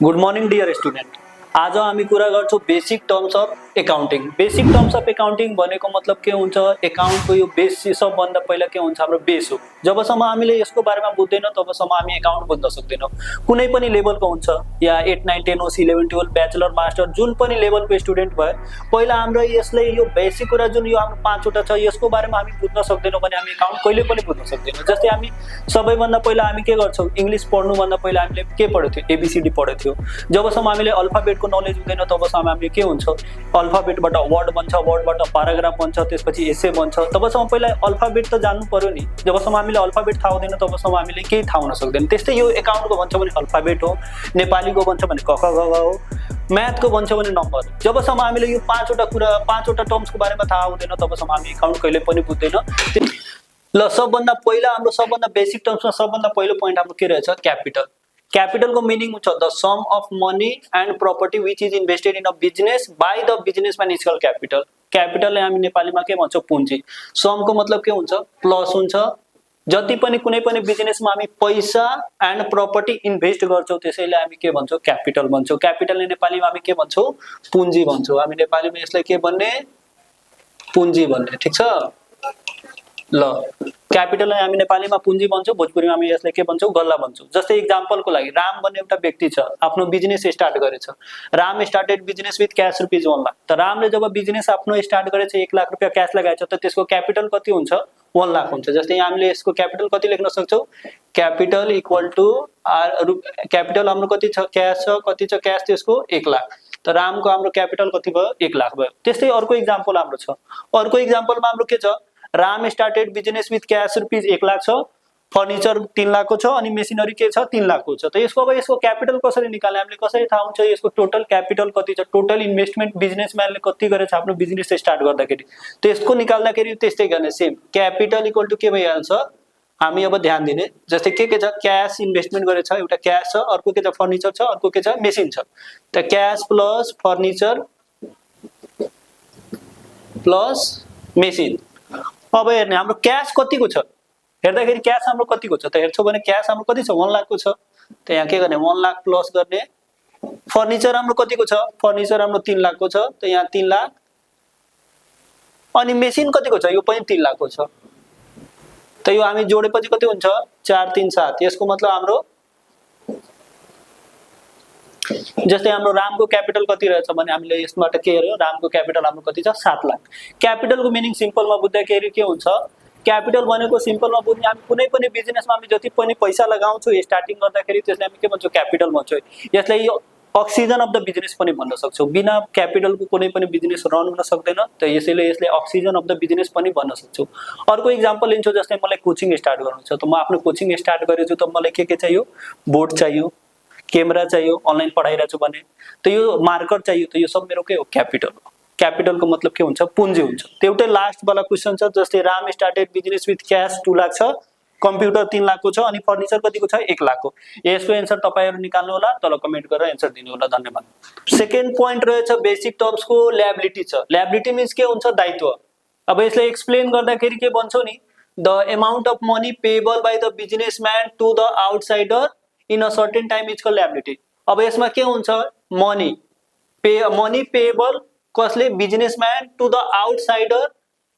Good morning dear student. आज हामी कुरा गर्छौँ basic terms of accounting. Basic terms of accounting भनेको मतलब के हुन्छ, एकाउन्टको यो बेस सबभन्दा पहिला के हुन्छ, हाम्रो बेस हो। जबसम्म हामीले यसको बारेमा बुझ्दैनौँ तबसम्म हामी एकाउन्ट बुझ्न सक्दैनौँ। कुनै पनि लेभलको हुन्छ, या 8, 9, 10 होस्, 11, 12, ब्याचलर मास्टर जुन पनि लेभलको स्टुडेन्ट भयो, पहिला हाम्रो यसले यो बेसिक कुरा जुन यो हाम्रो 5वटा छ यसको बारेमा हामी बुझ्न सक्दैनौँ भने हामी एकाउन्ट कहिले पनि बुझ्न सक्दैनौँ। जस्तै हामी सबैभन्दा पहिला हामी के गर्छौँ, इङ्ग्लिस पढ्नुभन्दा पहिला हामीले के पढेको थियो, एबिसिडी पढेको थियो। जबसम्म हामीले अल्फाबेटको नलेज हुँदैन तबसम्म हामी के हुन्छ, अल्फाबेटबाट वर्ड बन्छ, वर्डबाट प्याराग्राफ बन्छ, त्यसपछि एसे बन्छ। तबसम्म पहिला अल्फाबेट त जान्नु पर्यो नि। जबसम्म हामीले अल्फाबेट थाहा हुँदैन तबसम्म हामीले केही थाहा हुन सक्दैन। त्यस्तै यो एकाउन्टको भन्छ भने अल्फाबेट हो, नेपालीको भन्छ भने क ख ग घ हो, म्याथको भन्छ भने नम्बर हो। जबसम्म हामीले यो 5वटा टर्म्सको बारेमा थाहा हुँदैन तबसम्म हामी एकाउन्ट कहिले पनि बुझ्दैन। ल, सबभन्दा पहिला हाम्रो सबभन्दा बेसिक टर्म्समा सबभन्दा पहिलो पोइन्ट हाम्रो के रहेछ, क्यापिटल। क्यापिटलको मिनिङ हुन्छ the sum of money and property which is invested in a business by the businessman is called capital. क्यापिटललाई हामी नेपालीमा के भन्छौँ, पुँजी। समको मतलब के हुन्छ, प्लस हुन्छ। जति पनि कुनै पनि बिजनेसमा हामी पैसा एन्ड प्रपर्टी इन्भेस्ट गर्छौँ त्यसैले हामी के भन्छौँ, क्यापिटल भन्छौँ। क्यापिटलले नेपालीमा हामी के भन्छौँ, पुँजी भन्छौँ। हामी नेपालीमा यसलाई के भन्ने, पुँजी भन्ने। ठिक छ। ल, क्यापिटललाई हामी नेपालीमा पुँजी भन्छौँ, भोजपुरीमा हामी यसलाई के भन्छौँ, गल्ला भन्छौँ। जस्तै इक्जाम्पलको लागि राम भन्ने एउटा व्यक्ति छ, आफ्नो बिजनेस स्टार्ट गरेछ। Ram started business with cash rupees 1 lakh. त रामले जब बिजनेस आफ्नो स्टार्ट गरेछ, 1 लाख रुपियाँ क्यास लगाएछ, त त्यसको क्यापिटल कति हुन्छ, 1 लाख हुन्छ। जस्तै हामीले यसको क्यापिटल कति लेख्न सक्छौँ, क्यापिटल इक्वल टु क्यापिटल हाम्रो कति छ, क्यास छ, कति छ क्यास, त्यसको 1 लाख। त रामको हाम्रो क्यापिटल कति भयो, 1 लाख भयो। त्यस्तै अर्को इक्जाम्पल हाम्रो छ। अर्को इक्जाम्पलमा हाम्रो के छ, Ram started business with cash rupees 1 lakh छ, फर्निचर 3 लाखको छ, अनि मेसिनरी के छ, 3 लाखको छ। त यसको क्यापिटल कसरी निकाल्ने, हामीले कसरी थाहा हुन्छ यसको टोटल क्यापिटल कति छ, टोटल इन्भेस्टमेन्ट बिजनेसम्यानले कति गरेछ आफ्नो बिजनेस स्टार्ट गर्दाखेरि, त्यसको निकाल्दाखेरि त्यस्तै गर्ने, सेम क्यापिटल इक्वल टु के भइहाल्छ। हामी अब ध्यान दिने, जस्तै के छ, क्यास इन्भेस्टमेन्ट गरेछ, एउटा क्यास छ, अर्को के छ, फर्निचर छ, अर्को के छ, मेसिन छ। त cash plus furniture plus machine. अब हेर्ने हाम्रो क्यास कतिको छ, हेर्दाखेरि क्यास हाम्रो कतिको छ, त हेर्छौँ भने क्यास हाम्रो कति छ, 1 लाखको छ। त यहाँ के गर्ने, 1 लाख प्लस गर्ने। फर्निचर हाम्रो कतिको छ, फर्निचर हाम्रो 3 लाखको छ, त यहाँ 3 लाख। अनि मेसिन कतिको छ, यो पनि 3 लाखको छ। त यो हामी जोडेपछि कति हुन्छ, 4, 3, 7। यसको मतलब हाम्रो, जस्तै हाम्रो रामको क्यापिटल कति रहेछ भने हामीले यसबाट के हेर्यो, रामको क्यापिटल हाम्रो कति छ, 7 लाख। क्यापिटलको मिनिङ सिम्पलमा बुझ्दाखेरि के हुन्छ, क्यापिटल भनेको सिम्पलमा बुझ्ने, हामी कुनै पनि बिजनेसमा हामी जति पनि पैसा लगाउँछौँ स्टार्टिङ गर्दाखेरि त्यसलाई हामी के भन्छौँ, क्यापिटल भन्छौँ। यसलाई अक्सिजन अफ द बिजनेस पनि भन्न सक्छौँ। बिना क्यापिटलको कुनै पनि बिजनेस रन हुन सक्दैन, त यसैले यसले अक्सिजन अफ द बिजनेस पनि भन्न सक्छौँ। अर्को इक्जाम्पल लिन्छु, जस्तै मलाई कोचिङ स्टार्ट गर्नु छ, त म आफ्नो कोचिङ स्टार्ट गरेछु, त मलाई के चाहियो, बोर्ड चाहियो, क्यामेरा चाहियो, अनलाइन पढाइरहेको छु भने, त यो मार्कर चाहियो, त यो सब मेरो के हो, क्यापिटल हो। क्यापिटलको मतलब के हुन्छ, पुँजी हुन्छ। त्यो एउटै लास्ट वाला क्वेसन छ, जस्तै Ram started business with cash 2 lakh छ, कम्प्युटर 3 लाखको छ, अनि फर्निचर कतिको छ, 1 लाखको। यसको एन्सर तपाईँहरू निकाल्नु होला, तल कमेन्ट गरेर एन्सर दिनु होला। धन्यवाद। सेकेन्ड पोइन्ट रहेछ बेसिक टर्म्सको, ल्याबिलिटी छ। ल्याबिलिटी मिन्स के हुन्छ, दायित्व। अब यसलाई एक्सप्लेन गर्दाखेरि के भन्छौँ नि, the amount of money payable by the businessman to the outsider in a certain time is called liability. अब यसमा के हुन्छ, मनी पेएबल कसले, businessman to the outsider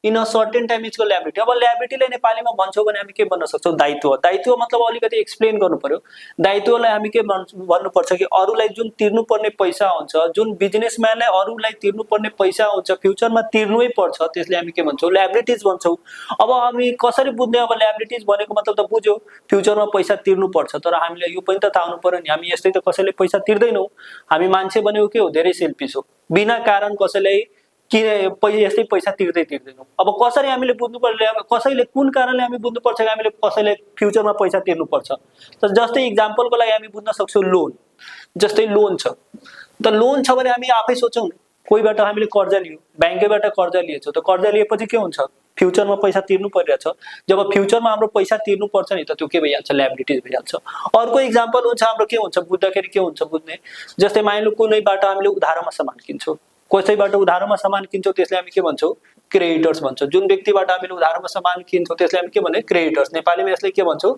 in a certain time is called liability. अब ल्याबिलिटीलाई नेपालीमा भन्छौँ भने हामी के भन्न सक्छौँ, दायित्व। दायित्व मतलब अलिकति एक्सप्लेन गर्नु पर्यो। दायित्वलाई हामी के भन्नुपर्छ कि अरूलाई जुन तिर्नुपर्ने पैसा हुन्छ, जुन बिजनेसम्यानलाई अरूलाई तिर्नुपर्ने पैसा हुन्छ, फ्युचरमा तिर्नै पर्छ, त्यसले हामी के भन्छौँ, ल्याबिलिटिज भन्छौँ। अब हामी कसरी बुझ्ने, अब ल्याबिलिटिज भनेको मतलब त बुझ्यो, फ्युचरमा पैसा तिर्नु पर्छ, तर हामीले यो पनि त थाहा हुनु पर्यो नि, हामी यस्तै त कसैले पैसा तिर्दैनौँ। हामी मान्छे भनेको के हो, धेरै सेल्फिस हो, बिना कारण कसैलाई यस्तै पैसा तिर्दैनौँ। अब कसरी हामीले बुझ्नु पर्यो, कसैले कुन कारणले हामी बुझ्नुपर्छ कि हामीले कसैले फ्युचरमा पैसा तिर्नुपर्छ। त जस्तै इक्जाम्पलको लागि हामी बुझ्न सक्छौँ लोन। जस्तै लोन छ, त लोन छ भने हामी आफै सोचौँ, कोहीबाट हामीले कर्जा लियौँ, ब्याङ्कैबाट कर्जा लिएछौँ, त कर्जा लिएपछि के हुन्छ, फ्युचरमा पैसा तिर्नु परिरहेछ। जब फ्युचरमा हाम्रो पैसा तिर्नु पर्छ नि, त त्यो के भइहाल्छ, ल्याबिलिटिज भइहाल्छ। अर्को इक्जाम्पल हुन्छ हाम्रो, के हुन्छ बुझ्दाखेरि, के हुन्छ बुझ्ने, जस्तै मानिलिउँ कुनैबाट हामीले उधारोमा सामान किन्छौँ, कसैबाट उधारोमा सामान किन्छौँ, त्यसलाई हामी के भन्छौँ, क्रेडिटर्स भन्छौँ। जुन व्यक्तिबाट हामीले उधारोमा सामान किन्छौँ त्यसलाई हामी के भन्ने, क्रेडिटर्स। नेपालीमा यसलाई के भन्छौँ,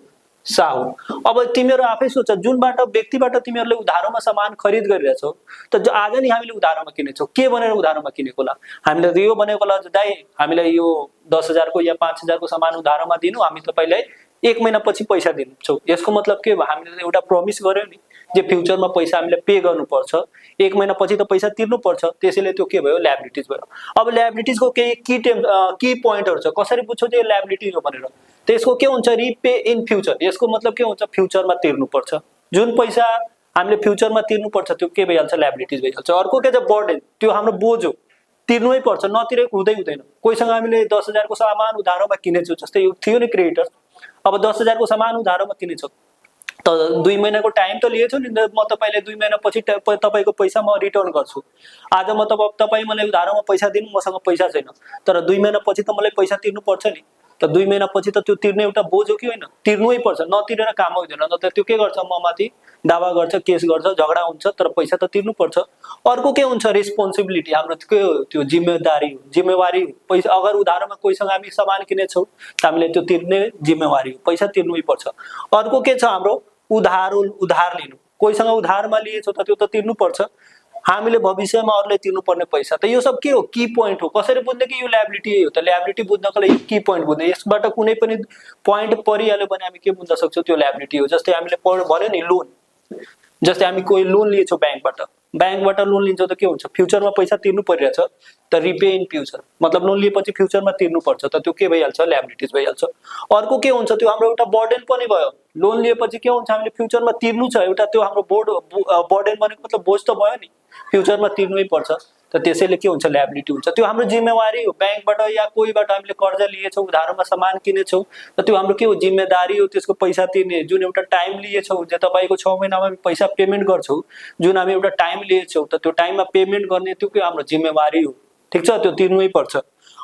साहु। अब तिमीहरू आफै सोच, जुनबाट व्यक्तिबाट तिमीहरूले उधारोमा सामान खरिद गरिरहेछौ, त जो आज नि हामीले उधारोमा किनेछौ, के भनेर उधारोमा किनेको होला? हामीले त यो भनेको होला, दाइ हामीलाई यो 10,000 को या 5,000 को सामान उधारोमा दिनु, हामी तपाईँलाई 1 महिना पछि पैसा दिन्छौँ। यसको मतलब के भयो? हामीले एउटा प्रमिस गर्यो नि, जे फ्युचरमा पैसा हामीले पे गर्नुपर्छ, 1 महिना पछि त पैसा तिर्नुपर्छ, त्यसैले त्यो के भयो? ल्याबिलिटिज भयो। अब ल्याबिलिटिजको केही की पोइन्टहरू छ, कसरी बुझ्छौ त्यो ल्याबिलिटी हो भनेर? त्यसको के हुन्छ? Repay in future. यसको मतलब के हुन्छ? फ्युचरमा तिर्नुपर्छ। जुन पैसा हामीले फ्युचरमा तिर्नुपर्छ त्यो के भइहाल्छ? ल्याबिलिटिज भइहाल्छ। अर्को के छ? बर्डन, त्यो हाम्रो बोझ हो, तिर्नै पर्छ, नतिरेको हुँदैन। कोहीसँग हामीले 10,000 को सामान उधारोमा किनेछौँ, जस्तै यो थियो नि क्रेडिटर, अब 10,000 को सामान उधारोमा किनेछौँ त 2 महिनाको टाइम त लिएछु नि, म तपाईँलाई 2 महिना पछि तपाईँको पैसा म रिटर्न गर्छु। आज म तपाईँ मलाई उधारोमा पैसा दिनु, मसँग पैसा छैन, तर 2 महिना पछि त मलाई पैसा तिर्नु पर्छ नि। त 2 महिना पछि त त्यो तिर्ने एउटा बोझ हो कि होइन? तिर्नै पर्छ, नतिरेर काम हुँदैन। न त त्यो के गर्छ? म माथि दावा गर्छ, केस गर्छ, झगडा हुन्छ, तर पैसा त तिर्नु पर्छ। अर्को के हुन्छ? रेस्पोन्सिबिलिटी, हाम्रो के हो? त्यो जिम्मेदारी जिम्मेवारी पैसा अगर उधारोमा कोहीसँग हामी सामान किनेछौँ त हामीले त्यो तिर्ने जिम्मेवारी हो, पैसा तिर्नै पर्छ। अर्को के छ हाम्रो? उधार लिनु, कोहीसँग उधारमा लिएछौ त त्यो त तिर्नु पर्छ। हामीले भविष्यमा अरूलाई तिर्नुपर्ने पैसा, त यो सब के हो? की पोइन्ट हो। कसरी बुझ्ने कि यो ल्याबिलिटी हो? त ल्याबिलिटी बुझ्नको लागि की पोइन्ट बुझ्ने, यसबाट कुनै पनि पोइन्ट परिहाल्यो भने हामी के बुझ्न सक्छौँ? त्यो ल्याबिलिटी हो। जस्तै हामीले भन्यो नि लोन, जस्तै हामी कोही लोन लिएछौँ ब्याङ्कबाट लोन लिन्छौँ त के हुन्छ? फ्युचरमा पैसा तिर्नु परिरहेछ, त रिपे इन फ्युचर, मतलब लोन लिएपछि फ्युचरमा तिर्नुपर्छ, त त्यो के भइहाल्छ? ल्याबिलिटिज भइहाल्छ। अर्को के हुन्छ? त्यो हाम्रो एउटा बर्डन पनि भयो। लोन लिएपछि के हुन्छ? हामीले फ्युचरमा तिर्नु छ एउटा, त्यो हाम्रो बर्डन भनेको मतलब बोझ त भयो नि, फ्युचरमा तिर्नै पर्छ, त त्यसैले के हुन्छ? ल्याबिलिटी हुन्छ। त्यो हाम्रो जिम्मेवारी हो। ब्याङ्कबाट या कोहीबाट हामीले कर्जा लिएछौँ, उधारोमा सामान किनेछौँ, त त्यो हाम्रो के हो? जिम्मेदारी हो त्यसको पैसा तिर्ने। जुन एउटा टाइम लिएछौँ, जे तपाईँको 6 महिनामा पैसा पेमेन्ट गर्छौँ, जुन हामी एउटा टाइम लिएछौँ, त त्यो टाइममा पेमेन्ट गर्ने त्यो के हाम्रो जिम्मेवारी हो, ठिक छ? त्यो तिर्नै पर्छ।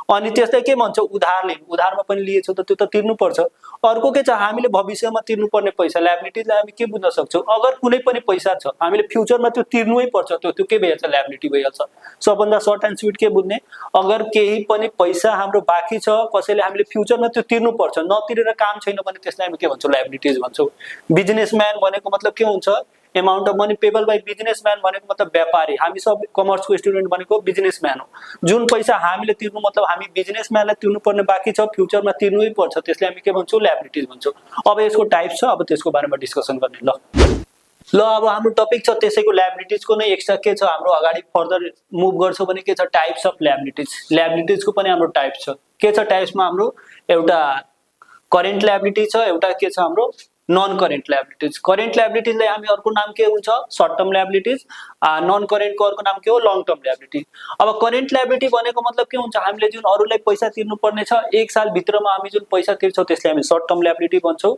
अनि त्यसलाई के भन्छ? उधार लिनु, उधारमा पनि लिएछौँ त त्यो त तिर्नु पर्छ। अर्को के छ? हामीले भविष्यमा तिर्नुपर्ने पैसा, ल्याबिलिटीलाई हामी के बुझ्न सक्छौँ? अगर कुनै पनि पैसा छ, हामीले फ्युचरमा त्यो तिर्नै पर्छ, त्यो के भइहाल्छ? ल्याबिलिटी भइहाल्छ। सबभन्दा सर्ट एन्ड स्विट के बुझ्ने? अगर केही पनि पैसा हाम्रो बाँकी छ, कसैले हामीले फ्युचरमा त्यो तिर्नु पर्छ, नतिरेर काम छैन भने त्यसलाई हामी के भन्छौँ? ल्याबिलिटिज भन्छौँ। बिजनेसम्यान भनेको मतलब के हुन्छ? Amount of money payable by businessman भनेको मतलब व्यापारी। हामी सब कमर्सको स्टुडेन्ट भनेको बिजनेसम्यान हो। जुन पैसा हामीले तिर्नु मतलब हामी बिजनेसम्यानलाई तिर्नुपर्ने बाँकी छ, फ्युचरमा तिर्नै पर्छ, त्यसलाई हामी के भन्छौँ? ल्याबिलिटिज भन्छौँ। अब यसको टाइप्स छ, अब त्यसको बारेमा डिस्कसन गर्ने। ल अब हाम्रो टपिक छ त्यसैको ल्याबिलिटिजको नै एक्स्ट्रा के छ हाम्रो? अगाडि फर्दर मुभ गर्छौँ भने के छ? Types of liabilities. ल्याबिलिटिजको पनि हाम्रो टाइप्स छ। के छ टाइप्समा हाम्रो? एउटा करेन्ट ल्याबिलिटी छ, एउटा के छ हाम्रो? Non current liabilities. करेन्ट ल्याबिलिटीलाई हामी अर्को नाम के हुन्छ? Short term liabilities. नन करेन्टको अर्को नाम के हो? Long term liability. अब करेन्ट ल्याबिलिटी भनेको मतलब के हुन्छ? हामीले जुन अरूलाई पैसा तिर्नुपर्ने छ, 1 साल भित्रमा हामी जुन पैसा तिर्छौँ त्यसलाई हामी सर्ट टर्म ल्याबिलिटी भन्छौँ।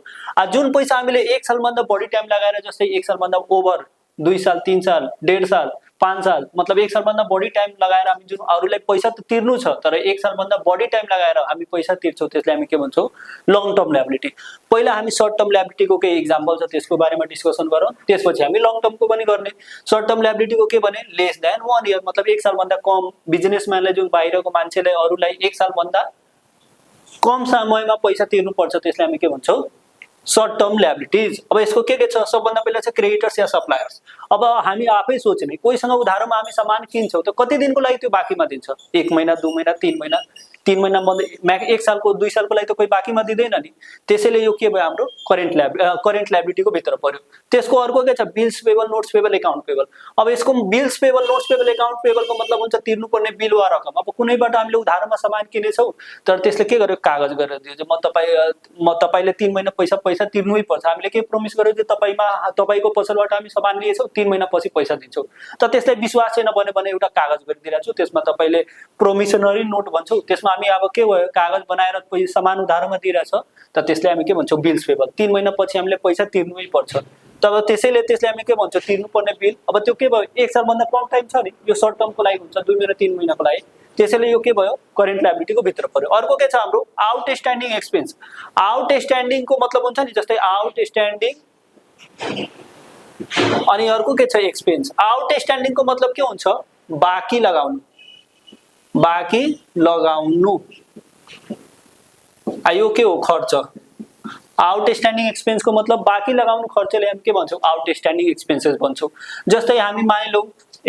जुन पैसा हामीले 1 सालभन्दा बढी टाइम लगाएर, जस्तै 1 सालभन्दा ओभर, 2 साल, 3 साल, 1.5 साल, 5 साल, मतलब 1 सालभन्दा बढी टाइम लगाएर हामी जुन अरूलाई पैसा त तिर्नु छ, तर 1 सालभन्दा बढी टाइम लगाएर हामी पैसा तिर्छौँ, त्यसलाई हामी के भन्छौँ? Long term liability. पहिला हामी सर्ट टर्म ल्याबिलिटीको केही इक्जाम्पल छ त्यसको बारेमा डिस्कसन गरौँ, त्यसपछि हामी लङ टर्मको पनि गर्ने। सर्ट टर्म ल्याबिलिटीको के भने? लेस देन 1 इयर, मतलब 1 सालभन्दा कम। बिजनेसम्यानले जुन बाहिरको मान्छेलाई अरूलाई 1 सालभन्दा कम समयमा पैसा तिर्नुपर्छ, त्यसलाई हामी के भन्छौँ? Short term liabilities. अब यसको के छ? सबभन्दा पहिला छ क्रेडिटर्स या सप्लायर्स। अब हामी आफै सोच्ने, कोहीसँग उधारोमा हामी सामान किन्छौँ त कति दिनको लागि त्यो बाँकीमा दिन्छ? 1 महिना, 2 महिना, 3 महिना, 3 महिना भन्दा 1 सालको, 2 सालको लागि त कोही बाँकीमा दिँदैन नि। त्यसैले यो के भयो? हाम्रो करेन्ट ल्याबिलिटीको भित्र पर्यो। त्यसको अर्को के छ? Bills payable, notes payable, account payable. अब यसको bills payable, notes payable, account पेबलको मतलब हुन्छ तिर्नुपर्ने बिल वा रकम। अब कुनैबाट हामीले उधारोमा सामान किनेछौँ, तर त्यसले के गर्यो? कागज गरेर दियो, म तपाईँले 3 महिना पैसा तिर्नै पर्छ। हामीले के प्रोमिस गर्यो? कि तपाईँको पसलबाट हामी सामान लिएछौँ, 3 महिना पछि पैसा दिन्छौँ। त त्यसलाई विश्वास छैन भने एउटा कागज गरिदिरहेको छु, त्यसमा तपाईँले प्रोमिसनरी नोट भन्छौँ। त्यसमा हामी अब के भयो? कागज बनाएर सामान उधारोमा दिइरहेछ, त त्यसलाई हामी के भन्छौँ? Bills payable. 3 महिना पछि हामीले पैसा तिर्नै पर्छ, तब त्यसैले त्यसलाई हामी के भन्छौँ? तिर्नुपर्ने बिल। अब त्यो के भयो? 1 सालभन्दा कम टाइम छ नि, यो सर्ट टर्मको लागि हुन्छ, 2 महिना 3 महिनाको लागि, त्यसैले यो के भयो? करेन्ट ल्याबिलिटीको भित्र पर्यो। अर्को के छ हाम्रो? Outstanding expense. आउटस्ट्यान्डिङको मतलब हुन्छ नि, जस्तै आउटस्ट्यान्डिङ, अनि अर्को के छ? एक्सपेन्स। आउटस्ट्यान्डिङको मतलब के हुन्छ? बाँकी लगाउनु, बाँकी लगाउनु। यो के हो? खर्च। आउटस्ट्यान्डिङ एक्सपेन्सको मतलब बाँकी लगाउनु खर्चले हामी के भन्छौँ आउटस्ट्यान्डिङ एक्सपेन्सेस भन्छौँ। जस्तै हामी मानिलौँ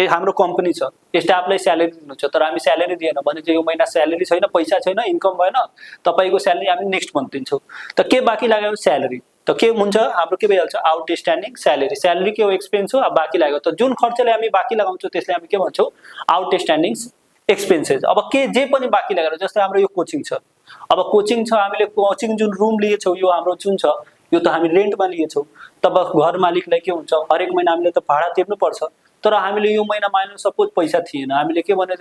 हाम्रो कम्पनी छ, स्टाफलाई स्यालेरी दिनु छ, तर हामी स्यालेरी दिएन भने चाहिँ यो महिना स्यालेरी छैन, पैसा छैन, इन्कम भएन, तपाईँको स्यालेरी हामी नेक्स्ट मन्थ दिन्छौँ। त के बाँकी लाग्यो स्यालेरी, त के हुन्छ हाम्रो के भइहाल्छ आउटस्ट्यान्डिङ स्यालेरी। स्यालेरी के हो एक्सपेन्स हो, अब बाँकी लाग्यो त जुन खर्चले हामी बाँकी लगाउँछौँ त्यसले हामी के भन्छौँ आउटस्ट्यान्डिङ एक्सपेन्सेस। अब के जे पनि बाँकी लागेर जस्तै हाम्रो यो कोचिङ छ, अब कोचिङ छ, हामीले कोचिङ जुन रुम लिएछौँ यो हाम्रो जुन छ यो त हामी रेन्टमा लिएछौँ, तब घर मालिकलाई के हुन्छ हरेक महिना हामीले त भाडा तिर्नु पर्छ, तर हामीले यो महिना मान्नु सपोज पैसा थिएन, हामीले के भने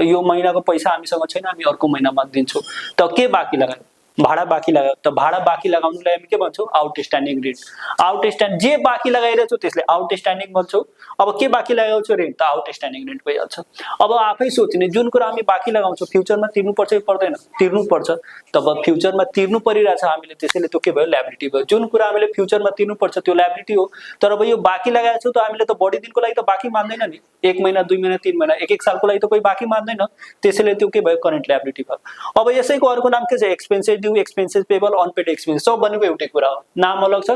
यो महिनाको पैसा हामीसँग छैन, हामी अर्को महिनामा दिन्छौँ, त के बाँकी लगायो भाडा बाँकी लाग्यो, त भाडा बाँकी लगाउनुलाई हामी के भन्छौँ आउटस्ट्यान्डिङ रेन्ट। आउटस्ट्यान्ड जे बाँकी लगाइरहेको छु त्यसले आउटस्ट्यान्डिङ भन्छौँ। अब के बाँकी लगाएको छु रेन्ट, त आउटस्ट्यान्डिङ रेन्ट भइहाल्छ। अब आफै सोच्ने जुन कुरा हामी बाँकी लगाउँछौँ फ्युचरमा तिर्नुपर्छ कि पर्दैन, तिर्नुपर्छ, तब फ्युचरमा तिर्नु परिरहेछ हामीले, त्यसैले त्यो के भयो ल्याबिलिटी भयो। जुन कुरा हामीले फ्युचरमा तिर्नुपर्छ त्यो ल्याबिलिटी हो, तर अब यो बाँकी लगाएको छु त हामीले त बढी दिनको लागि त बाँकी मान्दैन नि, 1 महिना 2 महिना 3 महिना 1 सालको लागि त कोही बाँकी मान्दैन, त्यसैले त्यो के भयो करेन्ट ल्याबिलिटी भयो। अब यसैको अर्को नाम के छ expenses due, expenses payable, unpaid expense, सब भनेको एउटै कुरा हो, नाम अलग छ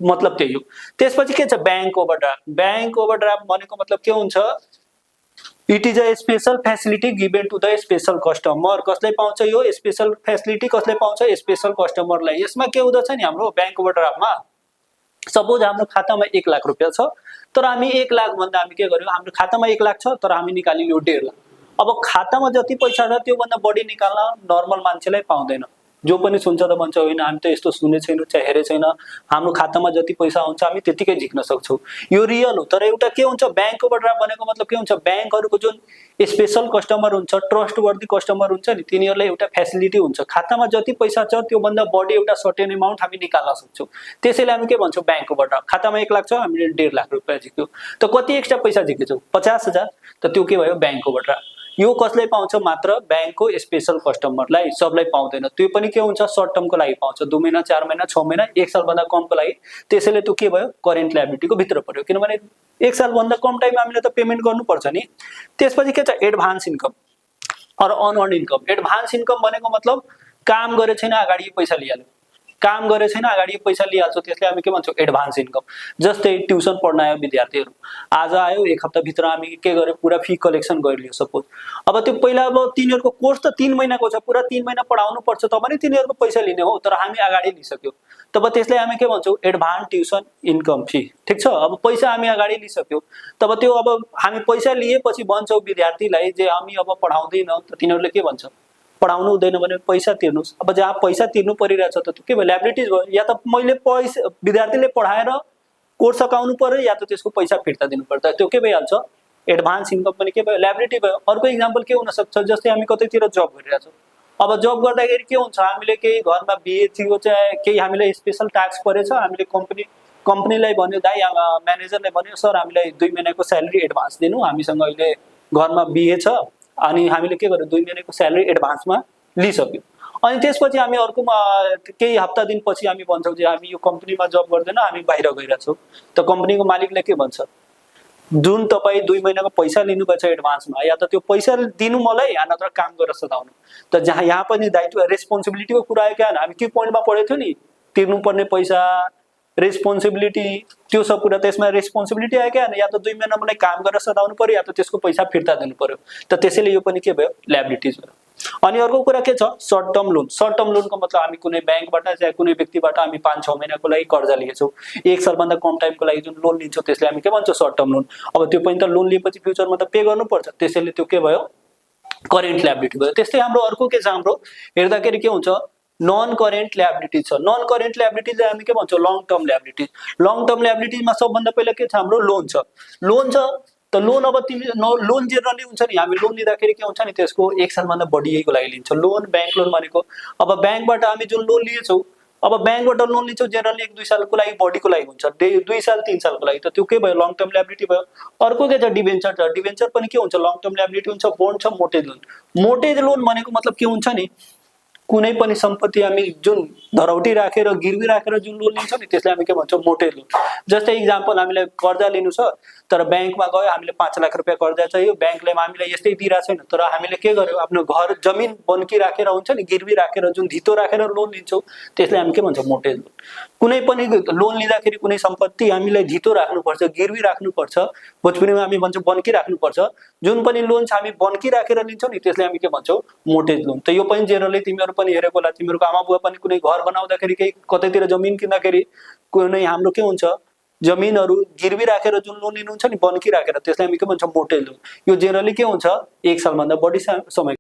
मतलब त्यही हो। त्यसपछि के छ ब्याङ्क ओभरड्राफ्ट। ब्याङ्क ओभरड्राफ्ट भनेको मतलब के हुन्छ, it is a special facility given to the special customer. कसले पाउँछ यो स्पेशल फेसिलिटी, कसले पाउँछ स्पेशल कस्टमरलाई। यसमा के हुँदछ नि हाम्रो ब्याङ्क ओभरड्राफ्टमा सपोज हाम्रो खातामा 1 लाख रुपियाँ छ, तर हामी 1 लाख भन्दा हामी के गर्यौँ हाम्रो खातामा 1 लाख छ तर हामी निकालियो 1.5 लाख। अब खातामा जति पैसा छ त्योभन्दा बढी निकाल्न नर्मल मान्छेलाई पाउँदैन, जो पनि सुन्छ त भन्छ होइन हामी त यस्तो सुने छैन हेरे छैन, हाम्रो खातामा जति पैसा हुन्छ हामी त्यतिकै झिक्न सक्छौँ, यो रियल हो। तर एउटा के हुन्छ ब्याङ्क ओभरड्राफ्ट भनेको मतलब के हुन्छ ब्याङ्कहरूको जुन स्पेशल कस्टमर हुन्छ ट्रस्टवर्दी कस्टमर हुन्छ नि तिनीहरूलाई एउटा फेसिलिटी हुन्छ, खातामा जति पैसा छ त्योभन्दा बढी एउटा सर्टेन एमाउन्ट हामी निकाल्न सक्छौँ, त्यसैले हामी के भन्छौँ ब्याङ्क ओभरड्राफ्ट। खातामा 1 लाख छ हामीले 1.5 लाख रुपियाँ झिक्यौँ, त कति एक्स्ट्रा पैसा झिकेछौँ 50,000, त त्यो के भयो ब्याङ्क ओभरड्राफ्ट। यो कसले पाउँछ मात्र ब्याङ्कको स्पेशल कस्टमरलाई, सबलाई पाउँदैन। त्यो पनि के हुन्छ सर्ट टर्मको लागि पाउँछ, 2 महिना 4 महिना 6 महिना 1 सालभन्दा कमको लागि, त्यसैले त्यो के भयो करेन्ट ल्याबिलिटीको भित्र पर्यो, किनभने 1 सालभन्दा कम टाइममा हामीले त पेमेन्ट गर्नुपर्छ नि। त्यसपछि के छ advance income or unearned income. Advance income भनेको मतलब काम गरे छैन अगाडि पैसा लिइहाल्यो, काम गरे छैन अगाडि पैसा लिइहाल्छ, त्यसले हामी के भन्छौँ एडभान्स इन्कम। जस्तै ट्युसन पढ्न आयो विद्यार्थीहरू, आज आयो 1 हप्ताभित्र हामी के गर्यो पुरा फी कलेक्सन गरिलियो सपोज। अब त्यो पहिला अब तिनीहरूको कोर्स त 3 महिनाको छ, पुरा 3 महिना पढाउनु पर्छ त पनि तिनीहरूको पैसा लिने हो, तर हामी अगाडि लिइसक्यो, तब त्यसलाई हामी के भन्छौँ एडभान्स ट्युसन इन्कम फी, ठिक छ। अब पैसा हामी अगाडि लिइसक्यो, तब त्यो अब हामी पैसा लिएपछि भन्छौँ विद्यार्थीलाई जे हामी अब पढाउँदैनौँ, त तिनीहरूले के भन्छ पढाउनु हुँदैन भने पैसा तिर्नुहोस्। अब जहाँ पैसा तिर्नु परिरहेछ त के भयो ल्याबिलिटिज भयो, या त मैले पैसा विद्यार्थीले पढाएर कोर्स सकाउनु पर्यो या त त्यसको पैसा फिर्ता दिनु पर्छ, त्यो के भइहाल्छ एडभान्स इन्कम पनि के भयो ल्याबिलिटी भयो। अर्को इक्जाम्पल के हुनसक्छ जस्तै हामी कतैतिर जब गरिरहेछौँ, अब जब गर्दाखेरि के हुन्छ हामीले केही घरमा बिहे थियो चाहे केही हामीलाई स्पेसल ट्याक्स परेछ, हामीले कम्पनीलाई भन्यो दाइ म्यानेजरले भन्यो सर हामीलाई 2 महिनाको स्यालेरी एडभान्स दिनु, हामीसँग अहिले घरमा बिहे छ, अनि हामीले के गर्यो 2 महिनाको स्यालेरी एडभान्समा लिइसक्यो। अनि त्यसपछि हामी अर्कोमा केही हप्ता दिनपछि हामी भन्छौँ जे हामी यो कम्पनीमा जब गर्दैन हामी बाहिर गइरहेछौँ, त कम्पनीको मालिकले के भन्छ जुन तपाईँ 2 महिनाको पैसा लिनुभएछ एडभान्समा या त त्यो पैसा दिनु मलाई या नत्र काम गरेर सदाउनु। त जहाँ यहाँ पनि दायित्व रेस्पोन्सिबिलिटीको कुरा आयो क्या, हामी के पोइन्टमा पढेको थियो नि तिर्नुपर्ने पैसा रेस्पोन्सिबिलिटी त्यो सब कुरा, त्यसमा रेस्पोन्सिबिलिटी आयो क्या, या त 2 महिना मलाई काम गरेर सदाउनु पर्यो या त त्यसको पैसा फिर्ता दिनु पर्यो, त त्यसैले यो पनि के भयो ल्याबिलिटिज भयो। अनि अर्को कुरा के छ short term loan. Short term लोनको मतलब हामी कुनै ब्याङ्कबाट चाहे कुनै व्यक्तिबाट हामी 5-6 महिनाको लागि कर्जा लिएछौँ, 1 सालभन्दा कम टाइमको लागि जुन लोन लिन्छौँ त्यसले हामी के भन्छौँ सर्ट टर्म लोन। अब त्यो पनि त लोन लिएपछि फ्युचरमा त पे गर्नुपर्छ, त्यसैले त्यो के भयो करेन्ट ल्याबिलिटी भयो। त्यस्तै हाम्रो अर्को के छ हाम्रो हेर्दाखेरि के हुन्छ नन करेन्ट ल्याबिलिटी छ। नन करेन्ट ल्याबिलिटी हामी के भन्छौँ long term liability. Long term ल्याबिलिटीमा सबभन्दा पहिला के छ हाम्रो लोन छ। लोन छ त लोन अब तिमी लोन जेनरली हुन्छ नि, हामी लोन लिँदाखेरि के हुन्छ नि त्यसको 1 सालभन्दा बढीको लागि लिन्छौँ लोन। ब्याङ्क लोन भनेको अब ब्याङ्कबाट हामी जुन लोन लिएछौँ, अब ब्याङ्कबाट लोन लिन्छौँ जेनरली 1-2 सालको लागि बढीको लागि हुन्छ, 2 साल 3 सालको लागि, त त्यो के भयो लङ टर्म ल्याबिलिटी भयो। अर्को के छ डिभेन्चर छ। डिभेन्चर पनि के हुन्छ लङ टर्म ल्याबिलिटी हुन्छ। बोन्ड छ मोर्टेज लोन। मोर्टेज लोन भनेको मतलब के हुन्छ नि कुनै पनि सम्पत्ति हामी जुन धरौटी राखेर गिरवी राखेर जुन लोन लिन्छौँ नि त्यसलाई हामी के भन्छौँ मोर्टेज लोन। जस्तै इक्जाम्पल हामीलाई कर्जा लिनु छ, तर ब्याङ्कमा गयो, हामीले 5 लाख रुपियाँ कर्जा चाहियो, ब्याङ्कले हामीलाई यस्तै दिइरहेको छैन, तर हामीले के गर्यो, आफ्नो घर जमिन बन्की राखेर हुन्छ नि, गिरवी राखेर, जुन धितो राखेर लोन लिन्छौँ त्यसलाई हामी के भन्छौँ, मोर्टेज लोन। कुनै पनि लोन लिँदाखेरि कुनै सम्पत्ति हामीलाई धितो राख्नुपर्छ, गिरवी राख्नुपर्छ, भोजपुरीमा हामी भन्छौँ बन्की राख्नुपर्छ। जुन पनि लोन छ हामी बन्की राखेर लिन्छौँ नि त्यसलाई हामी के भन्छौँ, मोर्टेज लोन। त यो पनि जेनरली तिमीहरू पनि हेरेको होला, तिमीहरूको आमा बुवा पनि कुनै घर बनाउँदाखेरि केही कतैतिर जमिन किन्दाखेरि कुनै हाम्रो के हुन्छ, जमिनहरू गिरवी राखेर जुन लोन लिनुहुन्छ नि बन्की राखेर, त्यसलाई हामी के भन्छौँ, मोर्टेज लोन। यो जेनरली के हुन्छ, 1 सालभन्दा बढी समयको